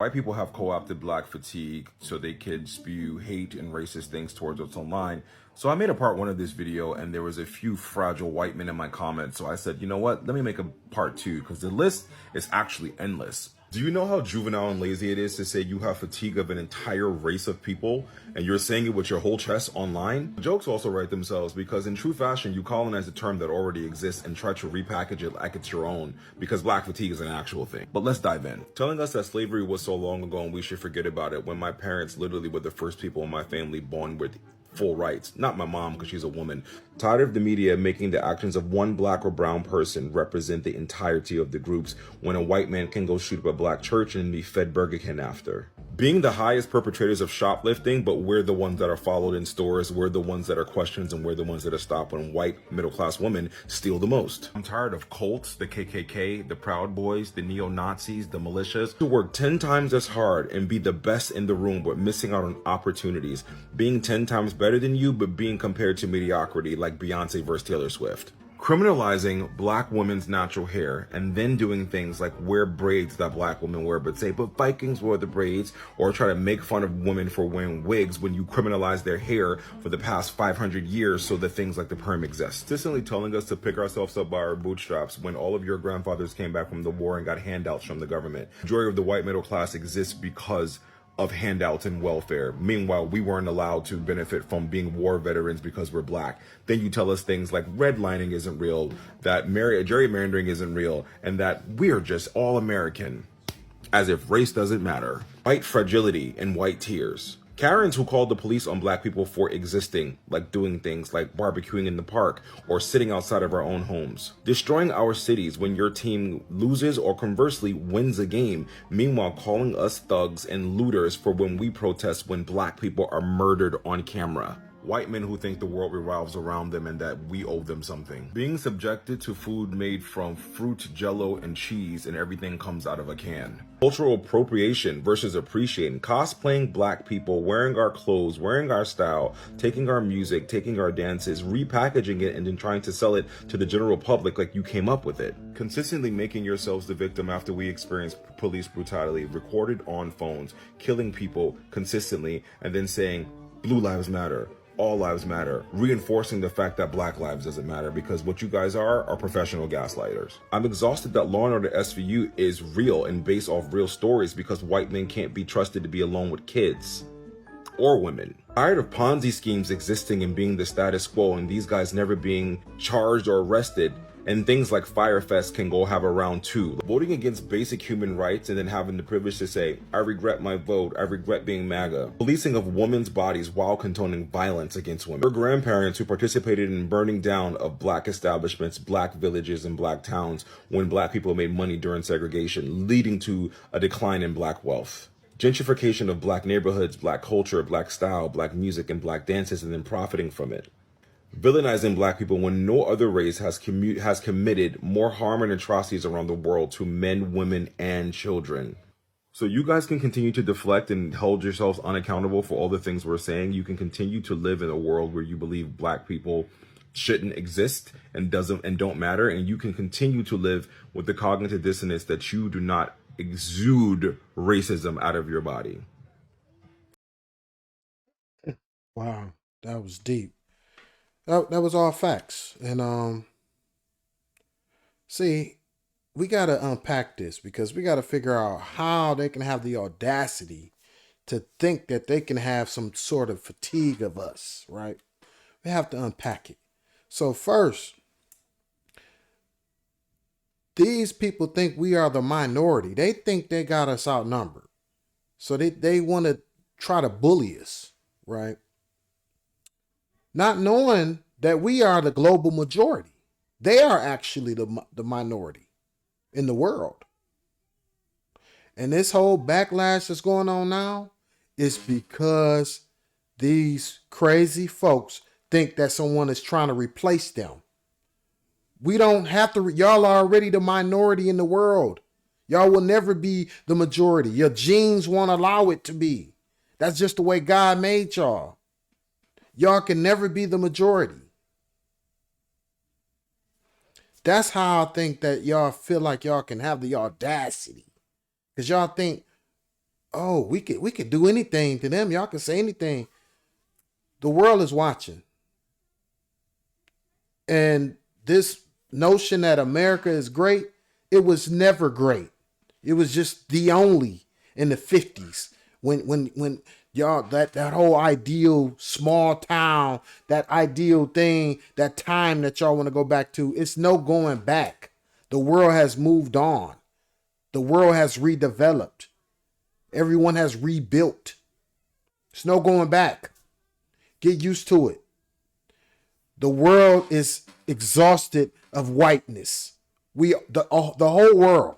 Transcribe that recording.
White people have co-opted black fatigue so they could spew hate and racist things towards us online. So I made a part one of this video and there was a few fragile white men in my comments. So I said, you know what, let me make a part two because the list is actually endless. Do you know how juvenile and lazy it is to say you have fatigue of an entire race of people and you're saying it with your whole chest online? The jokes also write themselves because in true fashion, you colonize a term that already exists and try to repackage it like it's your own because black fatigue is an actual thing. But let's dive in. Telling us that slavery was so long ago and we should forget about it when my parents literally were the first people in my family born with full rights. Not my mom because she's a woman. Tired of the media making the actions of one black or brown person represent the entirety of the groups when a white man can go shoot up a black church and be fed Burger King after. Being the highest perpetrators of shoplifting, but we're the ones that are followed in stores, we're the ones that are questioned, and we're the ones that are stopped when white middle-class women steal the most. I'm tired of cults, the KKK, the Proud Boys, the neo-Nazis, the militias, who work 10 times as hard and be the best in the room but missing out on opportunities, being 10 times better than you but being compared to mediocrity like Beyonce versus Taylor Swift. Criminalizing black women's natural hair and then doing things like wear braids that black women wear but say, but Vikings wore the braids, or try to make fun of women for wearing wigs when you criminalize their hair for the past 500 years so that things like the perm exist. Consistently telling us to pick ourselves up by our bootstraps when all of your grandfathers came back from the war and got handouts from the government. The majority of the white middle class exists because of handouts and welfare. Meanwhile, we weren't allowed to benefit from being war veterans because we're black. Then you tell us things like redlining isn't real, that gerrymandering isn't real, and that we're just all American. As if race doesn't matter. White fragility and white tears. Karens who called the police on black people for existing, like doing things like barbecuing in the park or sitting outside of our own homes. Destroying our cities when your team loses or conversely wins a game, meanwhile calling us thugs and looters for when we protest when black people are murdered on camera. White men who think the world revolves around them and that we owe them something. Being subjected to food made from fruit, jello, and cheese and everything comes out of a can. Cultural appropriation versus appreciating. Cosplaying black people, wearing our clothes, wearing our style, taking our music, taking our dances, repackaging it, and then trying to sell it to the general public like you came up with it. Consistently making yourselves the victim after we experience police brutality, recorded on phones, killing people consistently, and then saying, Blue Lives Matter. All lives matter, reinforcing the fact that black lives doesn't matter because what you guys are professional gaslighters. I'm exhausted that Law & Order SVU is real and based off real stories because white men can't be trusted to be alone with kids or women. Tired of Ponzi schemes existing and being the status quo and these guys never being charged or arrested, and things like Firefest can go have a round two. Voting against basic human rights and then having the privilege to say, I regret my vote, I regret being MAGA. Policing of women's bodies while condoning violence against women. Your grandparents who participated in burning down of black establishments, black villages, and black towns when black people made money during segregation, leading to a decline in black wealth. Gentrification of black neighborhoods, black culture, black style, black music, and black dances, and then profiting from it. Villainizing black people when no other race has committed more harm and atrocities around the world to men, women, and children. So you guys can continue to deflect and hold yourselves unaccountable for all the things we're saying. You can continue to live in a world where you believe black people shouldn't exist and don't matter, and you can continue to live with the cognitive dissonance that you do not exude racism out of your body. Wow, that was deep. That was all facts. And see, we gotta unpack this because we gotta figure out how they can have the audacity to think that they can have some sort of fatigue of us, right? We have to unpack it. So first, these people think we are the minority. They think they got us outnumbered. So they want to try to bully us, right? Not knowing that we are the global majority. They are actually the minority in the world. And this whole backlash that's going on now is because these crazy folks think that someone is trying to replace them. We don't have to, y'all are already the minority in the world. Y'all will never be the majority. Your genes won't allow it to be. That's just the way God made y'all. Y'all can never be the majority. That's how I think that y'all feel like y'all can have the audacity. Because y'all think oh, we could do anything to them. Y'all can say anything. The world is watching. And this notion that America is great, it was never great. It was just the only in the 50s when y'all that whole ideal small town, that ideal thing, that time that y'all want to go back to, it's no going back. The world has moved on. The world has redeveloped. Everyone has rebuilt. There's no going back. Get used to it. The world is exhausted of whiteness. The whole world.